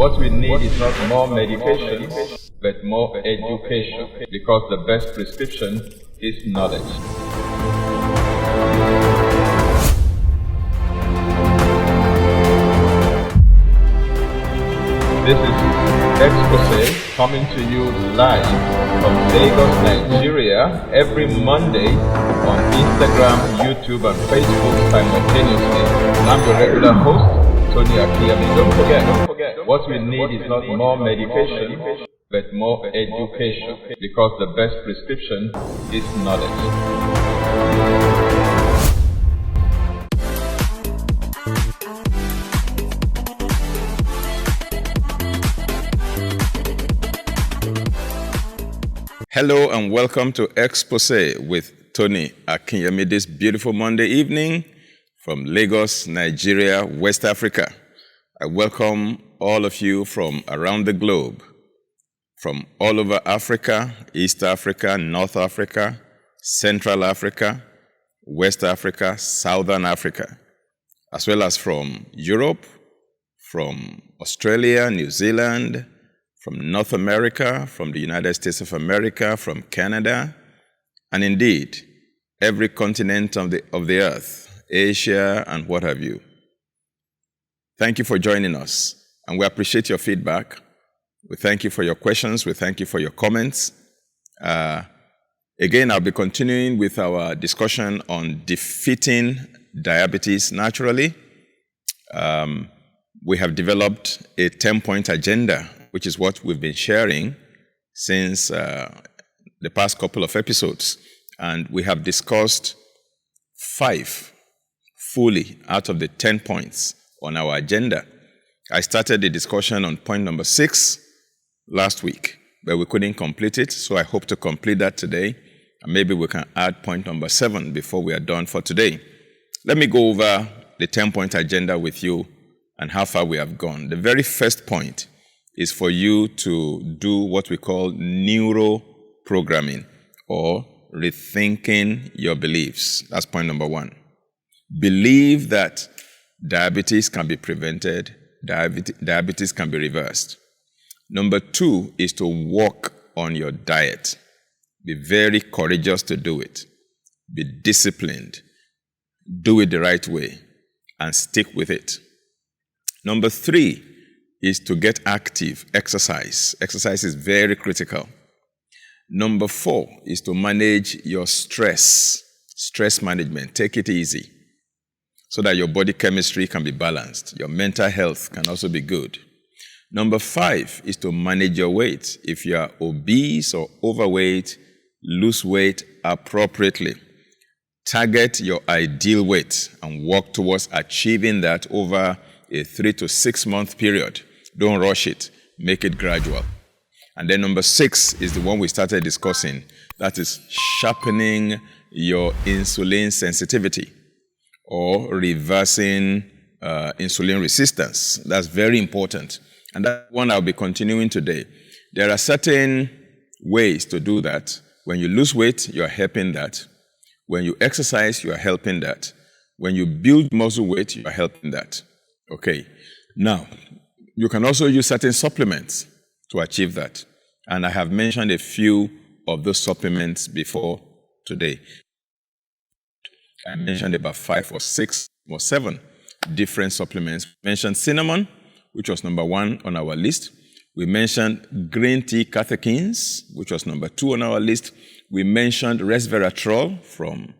What we need is not more medication, but more education, because the best prescription is knowledge. This is Exposé coming to you live from Lagos, Nigeria, every Monday on Instagram, YouTube, and Facebook simultaneously. And I'm your regular host, Tony Akinyemi. Don't forget, what we need is not more medication, but more education, because the best prescription is knowledge. Hello and welcome to Exposé with Tony Akinyemi this beautiful Monday evening from Lagos, Nigeria, West Africa. I welcome all of you from around the globe, from all over Africa, East Africa, North Africa, Central Africa, West Africa, Southern Africa, as well as from Europe, from Australia, New Zealand, from North America, from the United States of America, from Canada, and indeed, every continent of the earth, Asia, and what have you. Thank you for joining us, and we appreciate your feedback. We thank you for your questions. We thank you for your comments. Again, I'll be continuing with our discussion on defeating diabetes naturally. We have developed a 10-point agenda, which is what we've been sharing since the past couple of episodes. And we have discussed 5 fully out of the 10 points on our agenda. I started the discussion on point number 6 last week, but we couldn't complete it, so I hope to complete that today. And maybe we can add point number 7 before we are done for today. Let me go over the 10-point agenda with you and how far we have gone. The very first point is for you to do what we call neuroprogramming, or rethinking your beliefs. That's point number 1. Believe that diabetes can be prevented, diabetes can be reversed. Number 2 is to work on your diet. Be very courageous to do it. Be disciplined. Do it the right way and stick with it. Number 3 is to get active, exercise. Exercise is very critical. Number 4 is to manage your stress. Stress management. Take it easy so that your body chemistry can be balanced. Your mental health can also be good. Number 5 is to manage your weight. If you are obese or overweight, lose weight appropriately. Target your ideal weight and work towards achieving that over a 3 to 6 month period. Don't rush it. Make it gradual. And then number 6 is the one we started discussing. That is sharpening your insulin sensitivity or reversing insulin resistance. That's very important. And that one I'll be continuing today. There are certain ways to do that. When you lose weight, you're helping that. When you exercise, you are helping that. When you build muscle weight, you are helping that. Okay. Now, you can also use certain supplements to achieve that. And I have mentioned a few of those supplements before today. I mentioned about 5 or 6 or 7 different supplements. We mentioned cinnamon, which was number 1 on our list. We mentioned green tea catechins, which was number 2 on our list. We mentioned resveratrol from,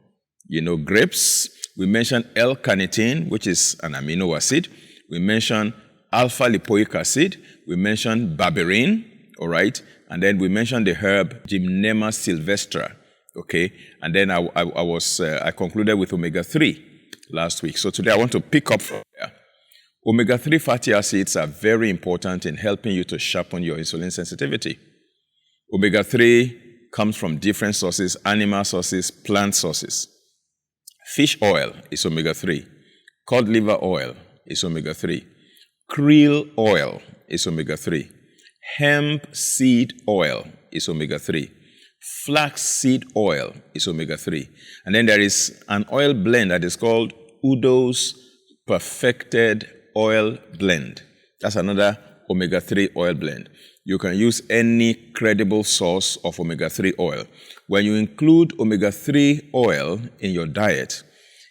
grapes. We mentioned L-carnitine, which is an amino acid. We mentioned alpha-lipoic acid. We mentioned berberine, all right? And then we mentioned the herb Gymnema sylvestra, okay? And then I concluded with omega-3 last week. So today I want to pick up from there. Omega-3 fatty acids are very important in helping you to sharpen your insulin sensitivity. Omega-3 comes from different sources, animal sources, plant sources. Fish oil is omega-3. Cod liver oil is omega-3. Krill oil is omega-3. Hemp seed oil is omega-3. Flax seed oil is omega-3. And then there is an oil blend that is called Udo's Perfected Oil Blend. That's another omega-3 oil blend. You can use any credible source of omega-3 oil. When you include omega-3 oil in your diet,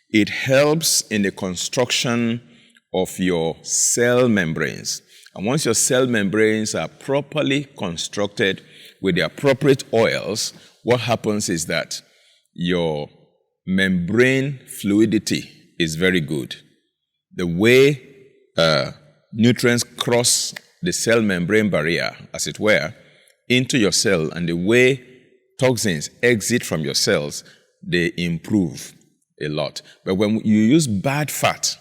it helps in the construction of your cell membranes. And once your cell membranes are properly constructed with the appropriate oils, what happens is that your membrane fluidity is very good. The way nutrients cross the cell membrane barrier, as it were, into your cell, and the way toxins exit from your cells, they improve a lot. But when you use bad fat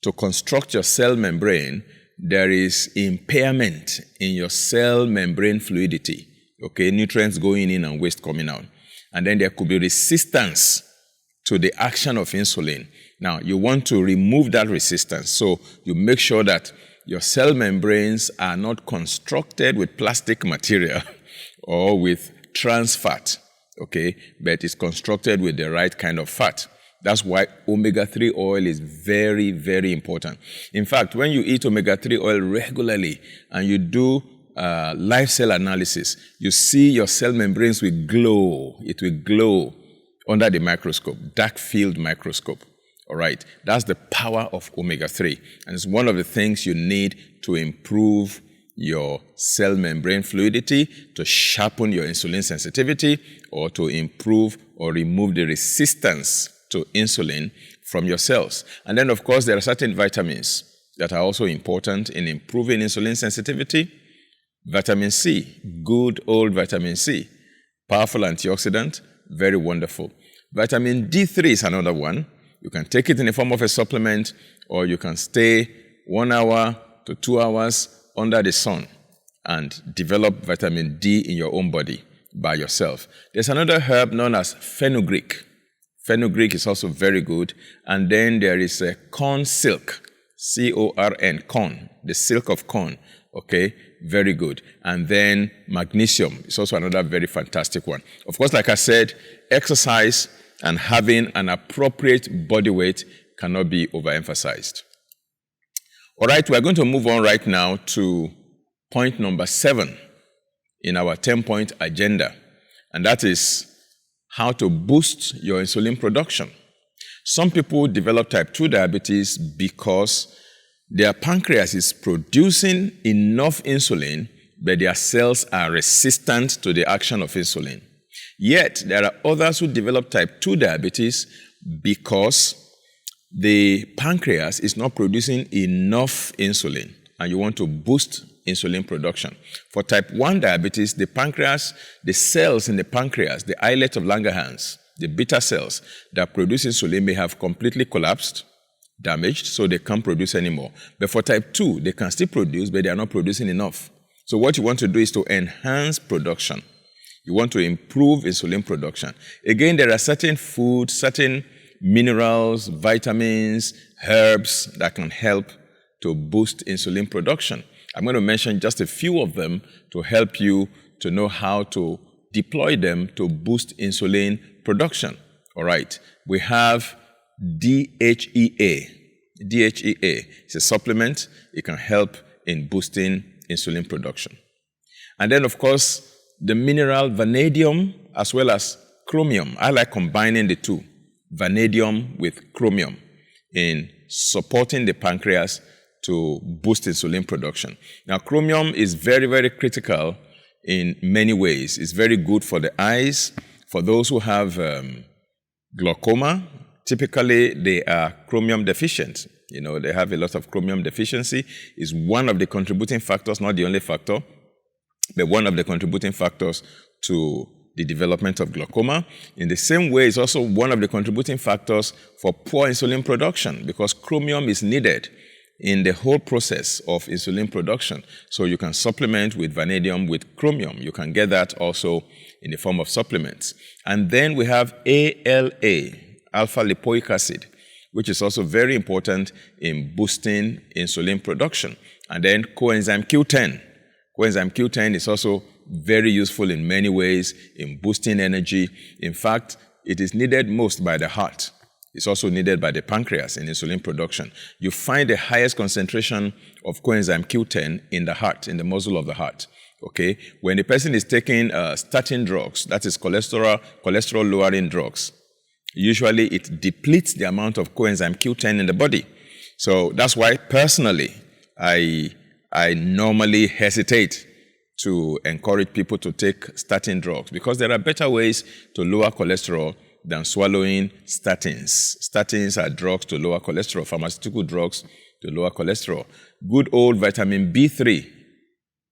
to construct your cell membrane, there is impairment in your cell membrane fluidity. Okay, nutrients going in and waste coming out. And then there could be resistance to the action of insulin. Now, you want to remove that resistance. So you make sure that your cell membranes are not constructed with plastic material or with trans fat, okay, but it's constructed with the right kind of fat. That's why omega-3 oil is very, very important. In fact, when you eat omega-3 oil regularly and you do live cell analysis, you see your cell membranes will glow. It will glow under the microscope, dark field microscope. All right, that's the power of omega-3. And it's one of the things you need to improve your cell membrane fluidity, to sharpen your insulin sensitivity, or to improve or remove the resistance to insulin from your cells. And then, of course, there are certain vitamins that are also important in improving insulin sensitivity. Vitamin C, good old vitamin C, powerful antioxidant, very wonderful. Vitamin D3 is another one. You can take it in the form of a supplement, or you can stay 1 hour to 2 hours under the sun and develop vitamin D in your own body by yourself. There's another herb known as fenugreek. Fenugreek is also very good. And then there is a corn silk, C-O-R-N, corn, the silk of corn. Okay, very good. And then magnesium is also another very fantastic one. Of course, like I said, exercise and having an appropriate body weight cannot be overemphasized. All right, we're going to move on right now to point number 7 in our 10-point agenda, and that is how to boost your insulin production. Some people develop type 2 diabetes because their pancreas is producing enough insulin, but their cells are resistant to the action of insulin. Yet, there are others who develop type 2 diabetes because the pancreas is not producing enough insulin, and you want to boost insulin production. For type 1 diabetes, the pancreas, the cells in the pancreas, the islet of Langerhans, the beta cells that produce insulin may have completely collapsed, damaged, so they can't produce anymore. But for type 2, they can still produce, but they are not producing enough. So what you want to do is to enhance production. You want to improve insulin production. Again, there are certain foods, certain minerals, vitamins, herbs that can help to boost insulin production. I'm going to mention just a few of them to help you to know how to deploy them to boost insulin production. All right. We have DHEA. DHEA is a supplement. It can help in boosting insulin production. And then, of course, the mineral vanadium as well as chromium. I like combining the two, vanadium with chromium, in supporting the pancreas to boost insulin production. Now, chromium is very, very critical in many ways. It's very good for the eyes. For those who have glaucoma, typically they are chromium deficient. You know, they have a lot of chromium deficiency. It's one of the contributing factors, not the only factor, but one of the contributing factors to the development of glaucoma. In the same way, it's also one of the contributing factors for poor insulin production, because chromium is needed in the whole process of insulin production. So you can supplement with vanadium with chromium. You can get that also in the form of supplements. And then we have ALA, alpha lipoic acid, which is also very important in boosting insulin production. And then coenzyme Q10. Coenzyme Q10 is also very useful in many ways in boosting energy. In fact, it is needed most by the heart. It's also needed by the pancreas in insulin production. You find the highest concentration of coenzyme Q10 in the heart, in the muscle of the heart. Okay? When the person is taking statin drugs, that is cholesterol-lowering drugs, usually it depletes the amount of coenzyme Q10 in the body. So that's why, personally, I normally hesitate to encourage people to take statin drugs because there are better ways to lower cholesterol than swallowing statins. Statins are drugs to lower cholesterol, pharmaceutical drugs to lower cholesterol. Good old vitamin B3,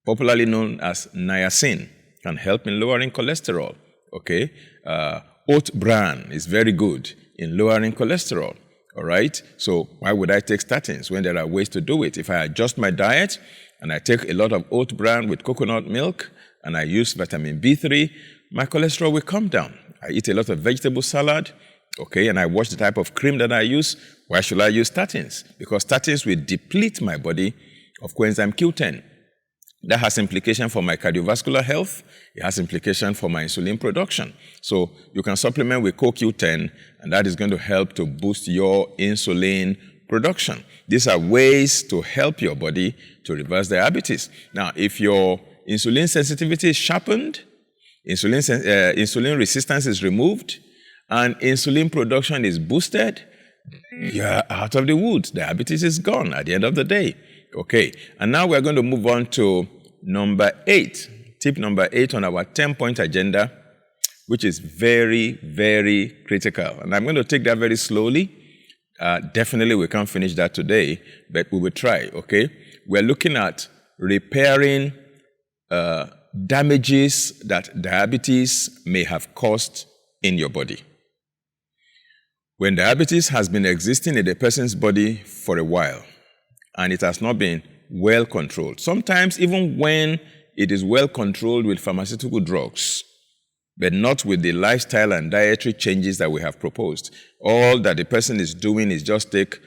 popularly known as niacin, can help in lowering cholesterol. Okay? Oat bran is very good in lowering cholesterol. All right? So why would I take statins when there are ways to do it? If I adjust my diet and I take a lot of oat bran with coconut milk and I use vitamin B3, my cholesterol will come down. I eat a lot of vegetable salad, okay, and I watch the type of cream that I use. Why should I use statins? Because statins will deplete my body of coenzyme Q10. That has implication for my cardiovascular health. It has implication for my insulin production. So you can supplement with CoQ10, and that is going to help to boost your insulin production. These are ways to help your body to reverse diabetes. Now, if your insulin sensitivity is sharpened, insulin resistance is removed, and insulin production is boosted, you're out of the woods. Diabetes is gone at the end of the day. Okay, and now we're going to move on to number 8, tip number 8 on our 10-point agenda, which is very, very critical. And I'm going to take that very slowly. Definitely we can't finish that today, but we will try, okay? We're looking at repairing damages that diabetes may have caused in your body. When diabetes has been existing in a person's body for a while, and it has not been well controlled, sometimes even when it is well controlled with pharmaceutical drugs, but not with the lifestyle and dietary changes that we have proposed. All that the person is doing is just take,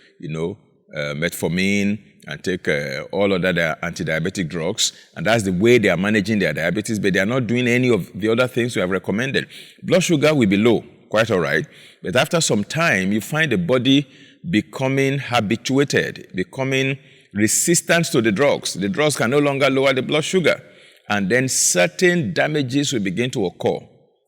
metformin and take all other anti-diabetic drugs, and that's the way they are managing their diabetes, but they are not doing any of the other things we have recommended. Blood sugar will be low, quite all right, but after some time, you find the body becoming habituated, becoming resistant to the drugs. The drugs can no longer lower the blood sugar, and then certain damages will begin to occur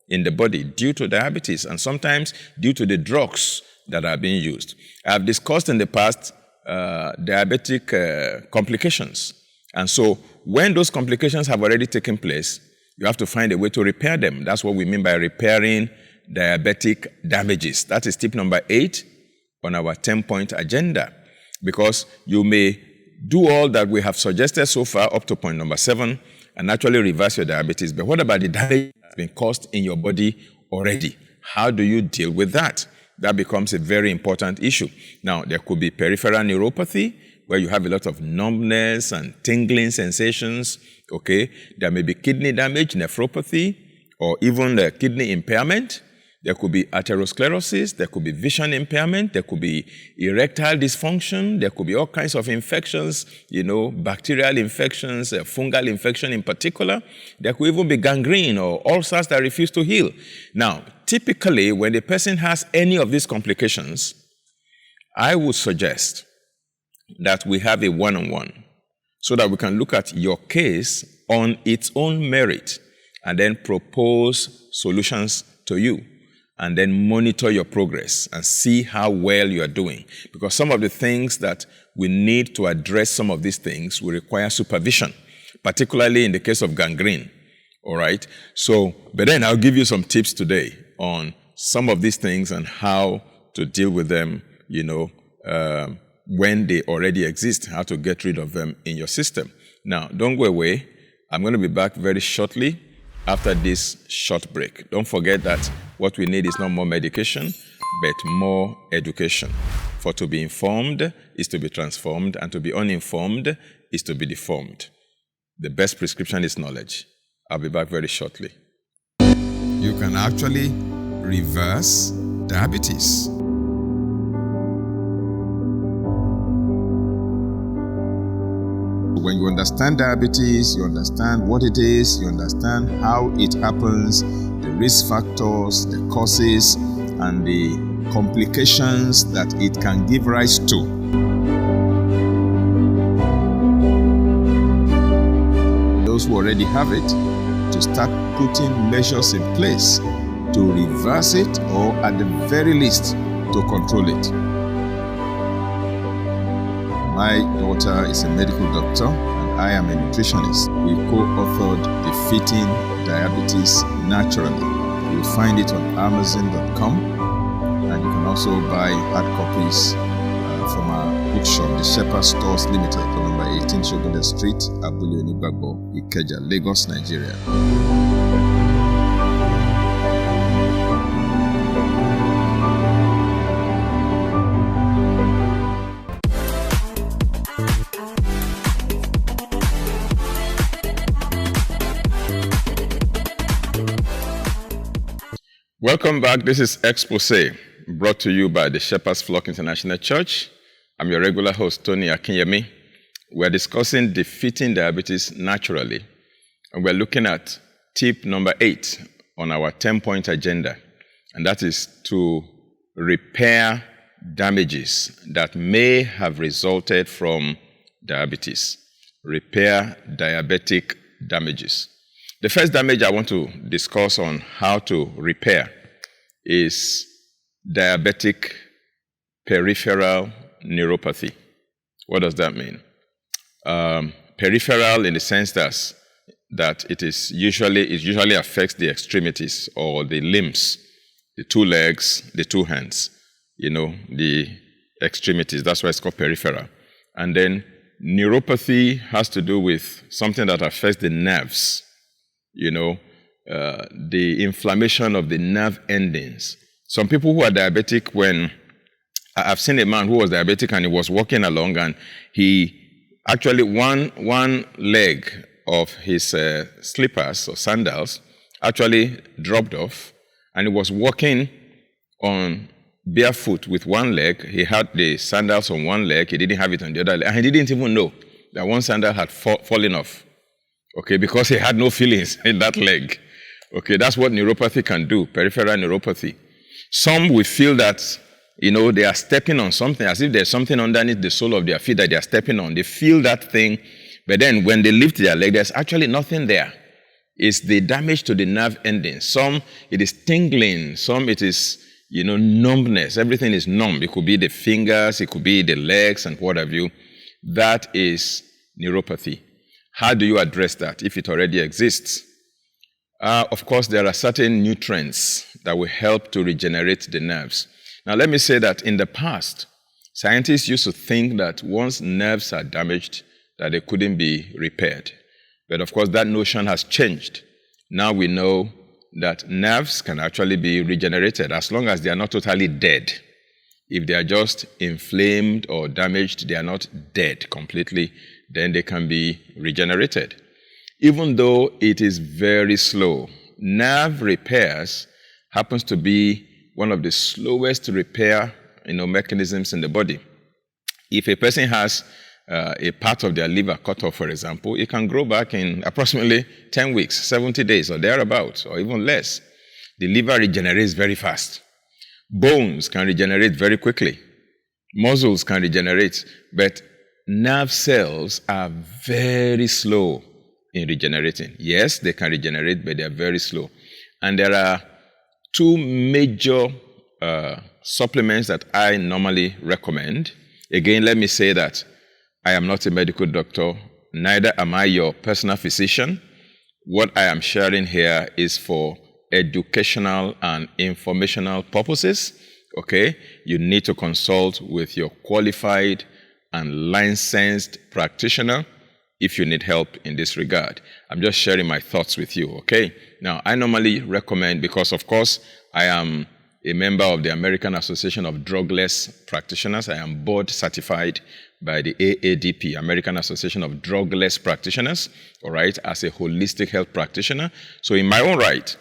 in the body due to diabetes, and sometimes due to the drugs that are being used. I have discussed in the past diabetic complications. And so when those complications have already taken place, you have to find a way to repair them. That's what we mean by repairing diabetic damages. That is tip number 8 on our 10-point agenda. Because you may do all that we have suggested so far up to point number 7 and actually reverse your diabetes. But what about the damage that's been caused in your body already? How do you deal with that? That becomes a very important issue. Now, there could be peripheral neuropathy, where you have a lot of numbness and tingling sensations, okay? There may be kidney damage, nephropathy, or even the kidney impairment. There could be atherosclerosis, there could be vision impairment, there could be erectile dysfunction, there could be all kinds of infections, bacterial infections, fungal infection in particular. There could even be gangrene or ulcers that refuse to heal. Now, typically, when the person has any of these complications, I would suggest that we have a one-on-one so that we can look at your case on its own merit and then propose solutions to you, and then monitor your progress and see how well you are doing. Because some of the things that we need to address some of these things will require supervision, particularly in the case of gangrene, all right? So, but then I'll give you some tips today on some of these things and how to deal with them, when they already exist, how to get rid of them in your system. Now, don't go away. I'm going to be back very shortly after this short break. Don't forget that what we need is not more medication, but more education. For to be informed is to be transformed, and to be uninformed is to be deformed. The best prescription is knowledge. I'll be back very shortly. You can actually reverse diabetes. When you understand diabetes, you understand what it is, you understand how it happens, the risk factors, the causes, and the complications that it can give rise to. Those who already have it, to start putting measures in place to reverse it, or at the very least, to control it. My daughter is a medical doctor and I am a nutritionist. We co-authored Defeating Diabetes Naturally. You will find it on Amazon.com, and you can also buy hard copies from our bookshop, The Shepherd Stores Limited, on number 18 Shogunde Street, Abule Onibagbo, Ikeja, Lagos, Nigeria. Welcome back. This is Exposé, brought to you by the Shepherd's Flock International Church. I'm your regular host, Tony Akinyemi. We're discussing defeating diabetes naturally, and we're looking at tip number 8 on our 10-point agenda, and that is to repair damages that may have resulted from diabetes. Repair diabetic damages. The first damage I want to discuss on how to repair is diabetic peripheral neuropathy. What does that mean? Peripheral in the sense that it usually affects the extremities or the limbs, the 2 legs, the 2 hands, the extremities. That's why it's called peripheral. And then neuropathy has to do with something that affects the nerves. The inflammation of the nerve endings. Some people who are diabetic, I've seen a man who was diabetic and he was walking along and he actually, one leg of his slippers or sandals actually dropped off, and he was walking on barefoot with one leg. He had the sandals on one leg, he didn't have it on the other leg, and he didn't even know that one sandal had fallen off. Okay, because he had no feelings in that leg. Okay, that's what neuropathy can do, peripheral neuropathy. Some will feel that, they are stepping on something, as if there's something underneath the sole of their feet that they are stepping on. They feel that thing, but then when they lift their leg, there's actually nothing there. It's the damage to the nerve endings. Some, it is tingling. Some, it is, numbness. Everything is numb. It could be the fingers, it could be the legs, and what have you. That is neuropathy. How do you address that if it already exists? Of course, there are certain nutrients that will help to regenerate the nerves. Now, let me say that in the past, scientists used to think that once nerves are damaged, that they couldn't be repaired. But of course, that notion has changed. Now we know that nerves can actually be regenerated as long as they are not totally dead. If they are just inflamed or damaged, they are not dead completely, then they can be regenerated. Even though it is very slow, nerve repairs happens to be one of the slowest repair mechanisms in the body. If a person has a part of their liver cut off, for example, it can grow back in approximately 10 weeks, 70 days, or thereabouts, or even less. The liver regenerates very fast. Bones can regenerate very quickly. Muscles can regenerate, but nerve cells are very slow in regenerating. Yes, they can regenerate, but they are very slow. And there are 2 major supplements that I normally recommend. Again, let me say that I am not a medical doctor, neither am I your personal physician. What I am sharing here is for educational and informational purposes. Okay? You need to consult with your qualified and licensed practitioner if you need help in this regard. I'm just sharing my thoughts with you, okay? Now, I normally recommend, because of course, I am a member of the American Association of Drugless Practitioners. I am board certified by the AADP, American Association of Drugless Practitioners, all right, as a holistic health practitioner. So in my own right,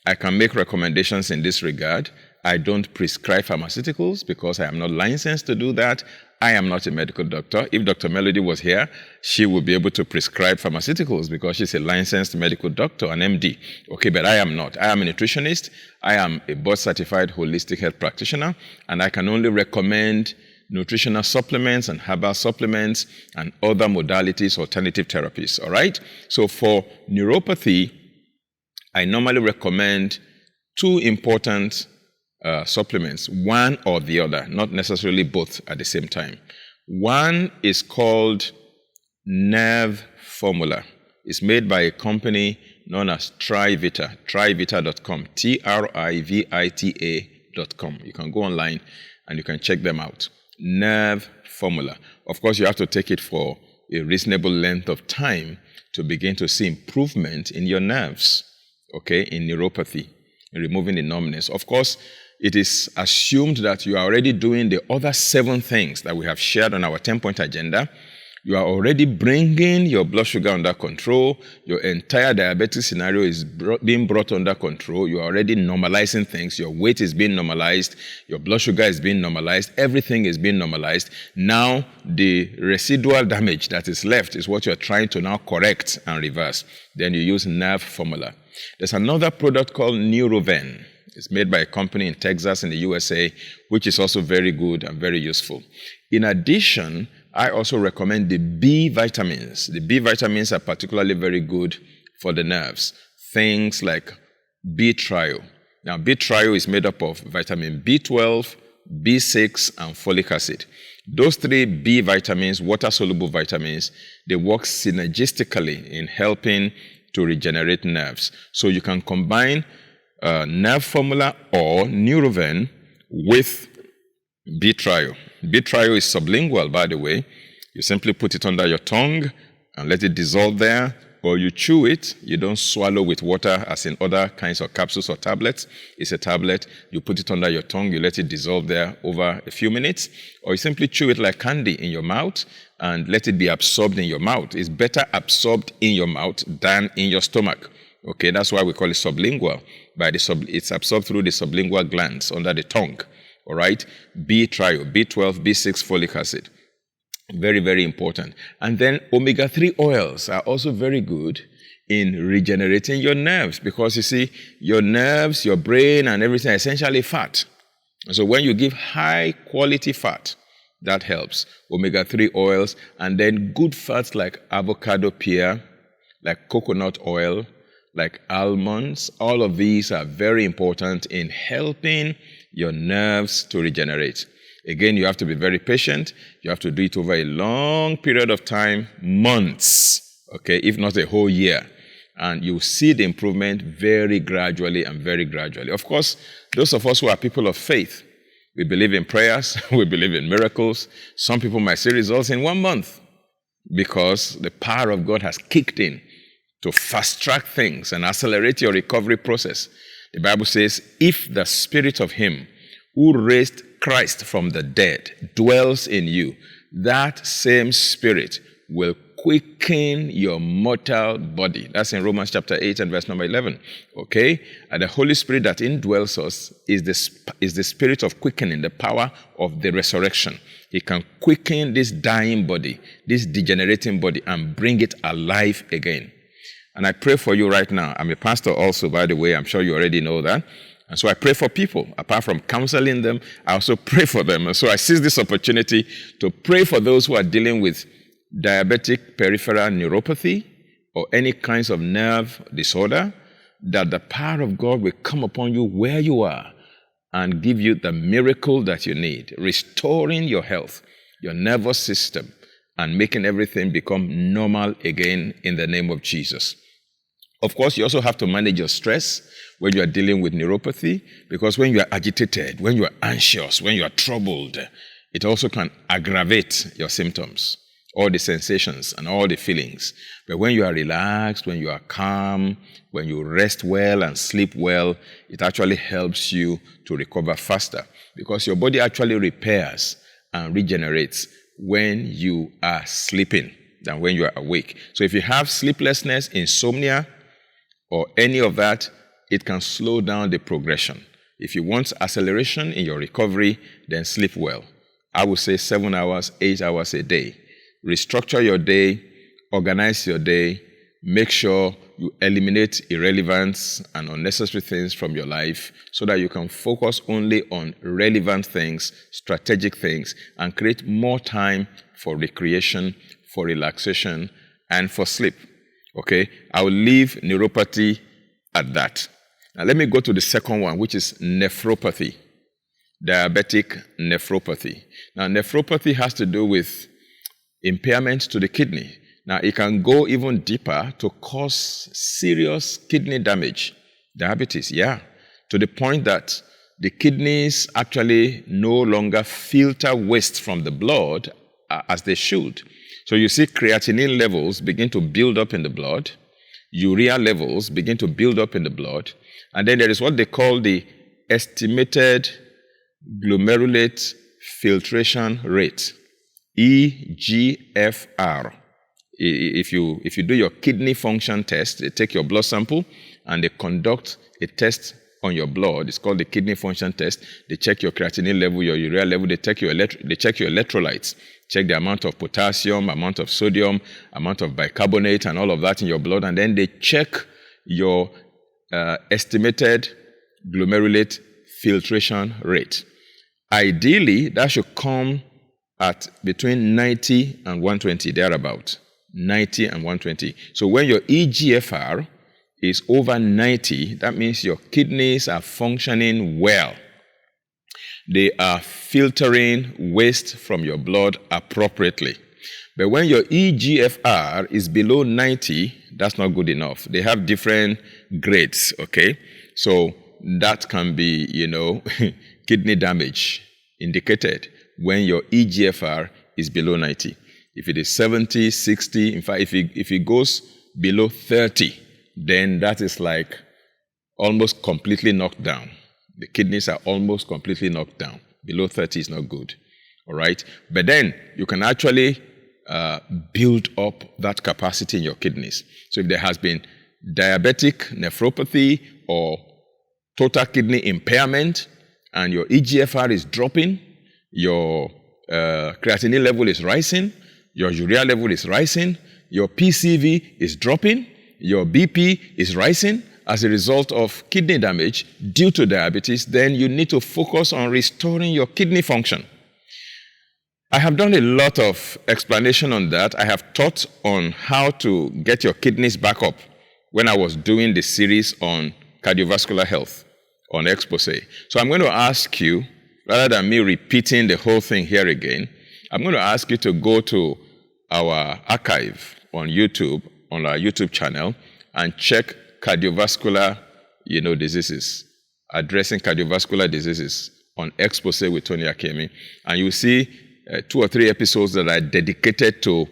I can make recommendations in this regard. I don't prescribe pharmaceuticals because I am not licensed to do that. I am not a medical doctor. If Dr. Melody was here, she would be able to prescribe pharmaceuticals because she's a licensed medical doctor, an MD. Okay, but I am not. I am a nutritionist. I am a board-certified holistic health practitioner, and I can only recommend nutritional supplements and herbal supplements and other modalities, alternative therapies, all right? So for neuropathy, I normally recommend two important supplements, one or the other, not necessarily both at the same time. One is called Nerve Formula. It's made by a company known as Trivita, trivita.com, trivita.com. You can go online and you can check them out. Nerve Formula. Of course, you have to take it for a reasonable length of time to begin to see improvement in your nerves, okay, in neuropathy, in removing the numbness. Of course, it is assumed that you are already doing the other 7 things that we have shared on our 10-point agenda. You are already bringing your blood sugar under control. Your entire diabetic scenario is being brought under control. You are already normalizing things. Your weight is being normalized. Your blood sugar is being normalized. Everything is being normalized. Now, the residual damage that is left is what you are trying to now correct and reverse. Then you use Nerve Formula. There's another product called Neuroven. It's made by a company in Texas in the USA, which is also very good and very useful. In addition, I also recommend the B vitamins. The B vitamins are particularly very good for the nerves. Things like B-trio. Now, B-trio is made up of vitamin B12, B6, and folic acid. Those 3 B vitamins, water-soluble vitamins, they work synergistically in helping to regenerate nerves. So you can combine Nerve Formula or Neuroven with B-trio. B-trio is sublingual, by the way. You simply put it under your tongue and let it dissolve there, or you chew it. You don't swallow with water as in other kinds of capsules or tablets. It's a tablet. You put it under your tongue. You let it dissolve there over a few minutes, or you simply chew it like candy in your mouth and let it be absorbed in your mouth. It's better absorbed in your mouth than in your stomach. Okay, that's why we call it sublingual. It's absorbed through the sublingual glands under the tongue. All right, B-trio, B12, B6, folic acid. Very, very important. And then omega-3 oils are also very good in regenerating your nerves because you see, your nerves, your brain, and everything are essentially fat. So when you give high quality fat, that helps. Omega-3 oils, and then good fats like avocado pear, like coconut oil, like almonds. All of these are very important in helping your nerves to regenerate. Again, you have to be very patient. You have to do it over a long period of time, months, okay, if not a whole year. And you'll see the improvement very gradually and very gradually. Of course, those of us who are people of faith, we believe in prayers, we believe in miracles. Some people might see results in 1 month because the power of God has kicked in to fast-track things and accelerate your recovery process. The Bible says, if the spirit of him who raised Christ from the dead dwells in you, that same spirit will quicken your mortal body. That's in Romans chapter 8 and verse number 11. Okay? And the Holy Spirit that indwells us is the spirit of quickening, the power of the resurrection. He can quicken this dying body, this degenerating body, and bring it alive again. And I pray for you right now. I'm a pastor also, by the way. I'm sure you already know that. And so I pray for people. Apart from counseling them, I also pray for them. And so I seize this opportunity to pray for those who are dealing with diabetic peripheral neuropathy or any kinds of nerve disorder, that the power of God will come upon you where you are and give you the miracle that you need, restoring your health, your nervous system, and making everything become normal again in the name of Jesus. Of course, you also have to manage your stress when you are dealing with neuropathy, because when you are agitated, when you are anxious, when you are troubled, it also can aggravate your symptoms, all the sensations and all the feelings. But when you are relaxed, when you are calm, when you rest well and sleep well, it actually helps you to recover faster, because your body actually repairs and regenerates when you are sleeping than when you are awake. So if you have sleeplessness, insomnia, or any of that, it can slow down the progression. If you want acceleration in your recovery, then sleep well. I would say 7 hours, 8 hours a day. Restructure your day, organize your day, make sure you eliminate irrelevant and unnecessary things from your life so that you can focus only on relevant things, strategic things, and create more time for recreation, for relaxation, and for sleep. Okay? I will leave neuropathy at that. Now let me go to the second one, which is nephropathy. Diabetic nephropathy. Now, nephropathy has to do with impairment to the kidney. Now, it can go even deeper to cause serious kidney damage. Diabetes, yeah. To the point that the kidneys actually no longer filter waste from the blood as they should. So you see creatinine levels begin to build up in the blood. Urea levels begin to build up in the blood. And then there is what they call the estimated glomerulate filtration rate, EGFR. If you do your kidney function test, they take your blood sample and they conduct a test on your blood. It's called the kidney function test. They check your creatinine level, your urea level. They check your electrolytes, check the amount of potassium, amount of sodium, amount of bicarbonate, and all of that in your blood. And then they check your estimated glomerulate filtration rate. Ideally, that should come at between 90 and 120, thereabout. 90 and 120. So when your EGFR is over 90, that means your kidneys are functioning well. They are filtering waste from your blood appropriately. But when your EGFR is below 90, that's not good enough. They have different grades, okay? So that can be, kidney damage indicated when your EGFR is below 90. If it is 70, 60, in fact, if it goes below 30, then that is like almost completely knocked down. The kidneys are almost completely knocked down. Below 30 is not good, all right? But then you can actually build up that capacity in your kidneys. So if there has been diabetic nephropathy or total kidney impairment and your EGFR is dropping, your creatinine level is rising, your urea level is rising, your PCV is dropping, your BP is rising as a result of kidney damage due to diabetes, then you need to focus on restoring your kidney function. I have done a lot of explanation on that. I have taught on how to get your kidneys back up when I was doing the series on cardiovascular health on Exposé. So I'm going to ask you, rather than me repeating the whole thing here again, I'm going to ask you to go to our archive on YouTube, on our YouTube channel, and check cardiovascular, diseases, addressing cardiovascular diseases on Exposé with Tony Akinyemi. And you'll see 2 or 3 episodes that are dedicated to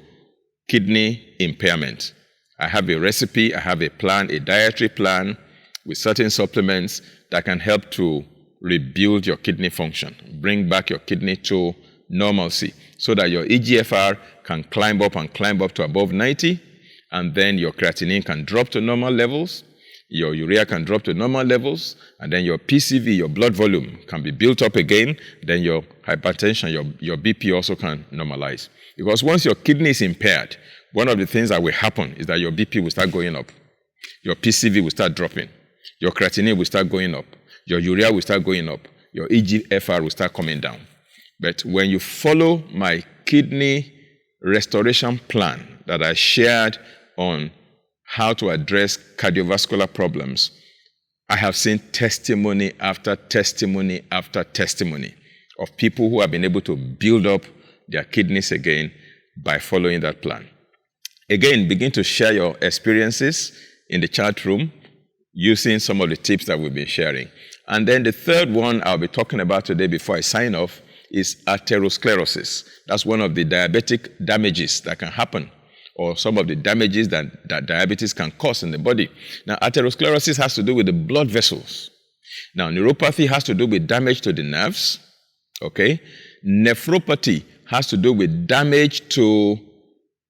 kidney impairment. I have a recipe, I have a plan, a dietary plan with certain supplements that can help to rebuild your kidney function, bring back your kidney to normalcy so that your EGFR can climb up to above 90, and then your creatinine can drop to normal levels, your urea can drop to normal levels, and then your PCV, your blood volume, can be built up again, then your hypertension, your BP also can normalize. Because once your kidney is impaired, one of the things that will happen is that your BP will start going up, your PCV will start dropping, your creatinine will start going up, your urea will start going up, your EGFR will start coming down. But when you follow my kidney restoration plan that I shared on how to address cardiovascular problems, I have seen testimony after testimony after testimony of people who have been able to build up their kidneys again by following that plan. Again, begin to share your experiences in the chat room using some of the tips that we've been sharing. And then the third one I'll be talking about today before I sign off is atherosclerosis. That's one of the diabetic damages that can happen, or some of the damages that diabetes can cause in the body. Now, atherosclerosis has to do with the blood vessels. Now, neuropathy has to do with damage to the nerves, okay? Nephropathy has to do with damage to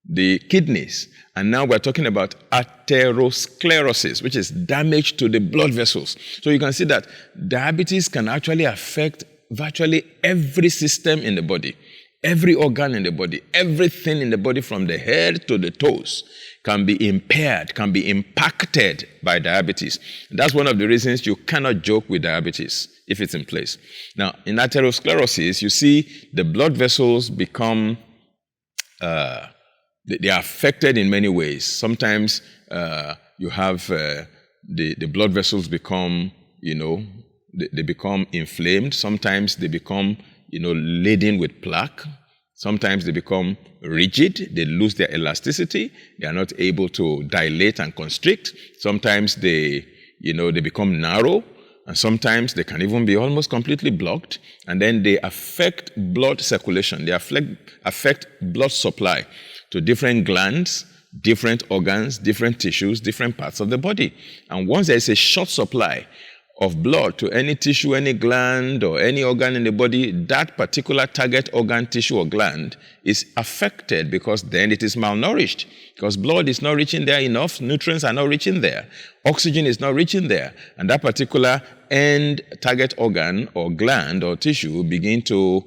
the kidneys. And now we're talking about atherosclerosis, which is damage to the blood vessels. So you can see that diabetes can actually affect virtually every system in the body, every organ in the body, everything in the body from the head to the toes can be impaired, can be impacted by diabetes. That's one of the reasons you cannot joke with diabetes if it's in place. Now, in atherosclerosis, you see the blood vessels become, they are affected in many ways. Sometimes you have the blood vessels become, they become inflamed. Sometimes they become, laden with plaque. Sometimes they become rigid. They lose their elasticity. They are not able to dilate and constrict. Sometimes they become narrow. And sometimes they can even be almost completely blocked. And then they affect blood circulation. They affect blood supply to different glands, different organs, different tissues, different parts of the body. And once there is a short supply of blood to any tissue, any gland, or any organ in the body, that particular target organ, tissue, or gland is affected because then it is malnourished. Because blood is not reaching there enough, nutrients are not reaching there, oxygen is not reaching there, and that particular end target organ or gland or tissue begin to,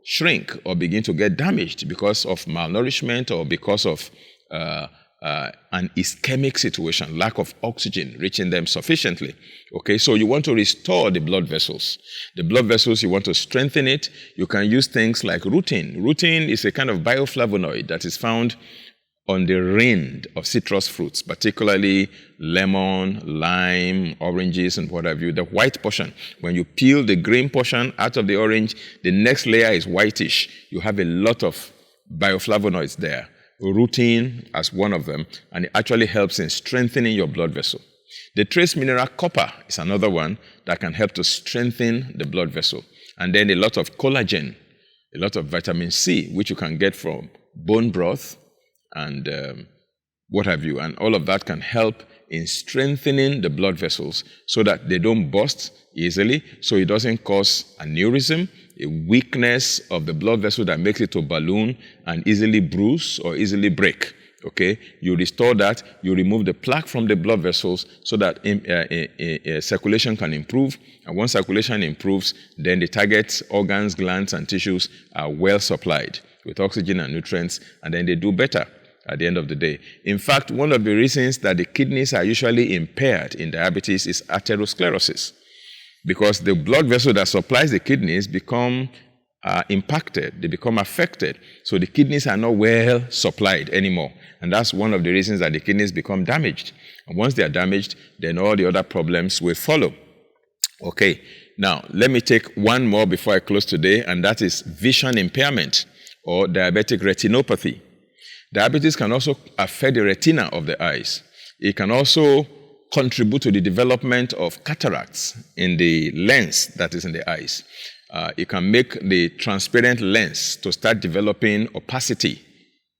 shrink or begin to get damaged because of malnourishment or because of an ischemic situation, lack of oxygen reaching them sufficiently. Okay, so you want to restore the blood vessels. The blood vessels, you want to strengthen it. You can use things like rutin. Rutin is a kind of bioflavonoid that is found on the rind of citrus fruits, particularly lemon, lime, oranges, and what have you. The white portion, when you peel the green portion out of the orange, the next layer is whitish. You have a lot of bioflavonoids there. Rutin as one of them, and it actually helps in strengthening your blood vessel. The trace mineral copper is another one that can help to strengthen the blood vessel. And then a lot of collagen, a lot of vitamin C, which you can get from bone broth and what have you. And all of that can help in strengthening the blood vessels so that they don't burst easily, so it doesn't cause aneurysm, a weakness of the blood vessel that makes it to balloon and easily bruise or easily break. Okay, you restore that, you remove the plaque from the blood vessels so that circulation can improve. And once circulation improves, then the target organs, glands, and tissues are well supplied with oxygen and nutrients, and then they do better at the end of the day. In fact, one of the reasons that the kidneys are usually impaired in diabetes is atherosclerosis, because the blood vessel that supplies the kidneys become impacted, they become affected. So the kidneys are not well supplied anymore. And that's one of the reasons that the kidneys become damaged. And once they are damaged, then all the other problems will follow. Okay, now let me take one more before I close today, and that is vision impairment or diabetic retinopathy. Diabetes can also affect the retina of the eyes. It can also contribute to the development of cataracts in the lens that is in the eyes. It can make the transparent lens to start developing opacity,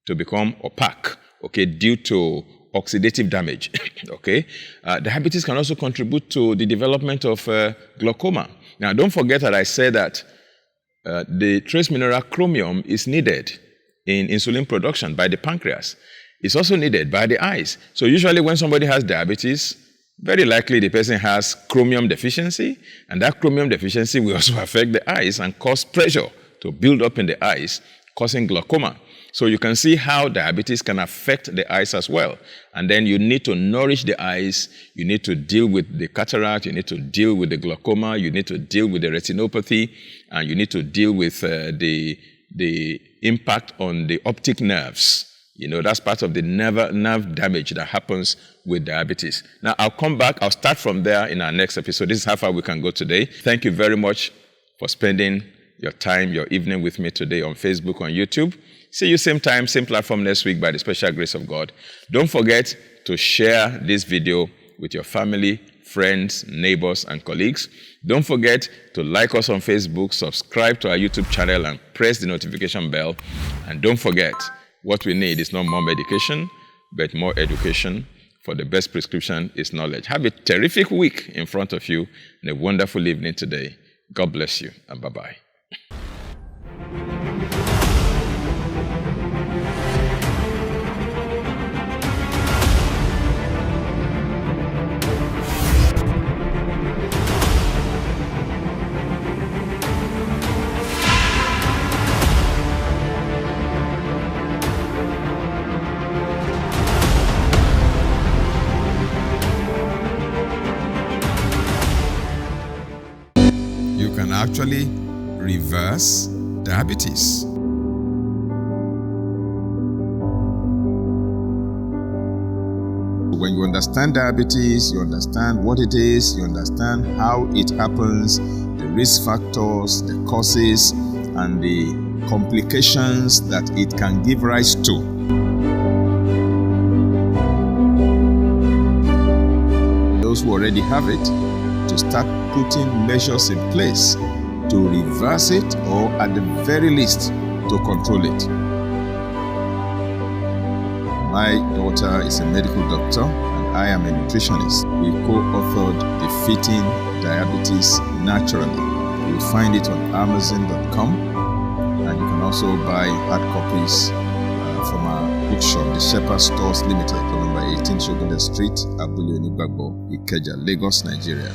to become opaque, okay, due to oxidative damage, okay? Diabetes can also contribute to the development of glaucoma. Now, don't forget that I said that the trace mineral chromium is needed in insulin production by the pancreas. It's also needed by the eyes. So usually when somebody has diabetes, very likely the person has chromium deficiency, and that chromium deficiency will also affect the eyes and cause pressure to build up in the eyes, causing glaucoma. So you can see how diabetes can affect the eyes as well. And then you need to nourish the eyes, you need to deal with the cataract, you need to deal with the glaucoma, you need to deal with the retinopathy, and you need to deal with the impact on the optic nerves. You know, that's part of the nerve damage that happens with diabetes. Now, I'll come back. I'll start from there in our next episode. This is how far we can go today. Thank you very much for spending your time, your evening with me today on Facebook, on YouTube. See you same time, same platform next week by the special grace of God. Don't forget to share this video with your family, friends, neighbors, and colleagues. Don't forget to like us on Facebook, subscribe to our YouTube channel, and press the notification bell. And don't forget, what we need is not more medication, but more education, for the best prescription is knowledge. Have a terrific week in front of you and a wonderful evening today. God bless you, and bye-bye. actually reverse diabetes. When you understand diabetes, you understand what it is, you understand how it happens, the risk factors, the causes, and the complications that it can give rise to. Those who already have it, to start putting measures in place to reverse it, or at the very least, to control it. My daughter is a medical doctor and I am a nutritionist. We co-authored Defeating Diabetes Naturally. You will find it on Amazon.com, and you can also buy hard copies from our bookshop, the Shepherd Stores Limited, number 18 Shogunde Street, Abule Onibagbo, Ikeja, Lagos, Nigeria.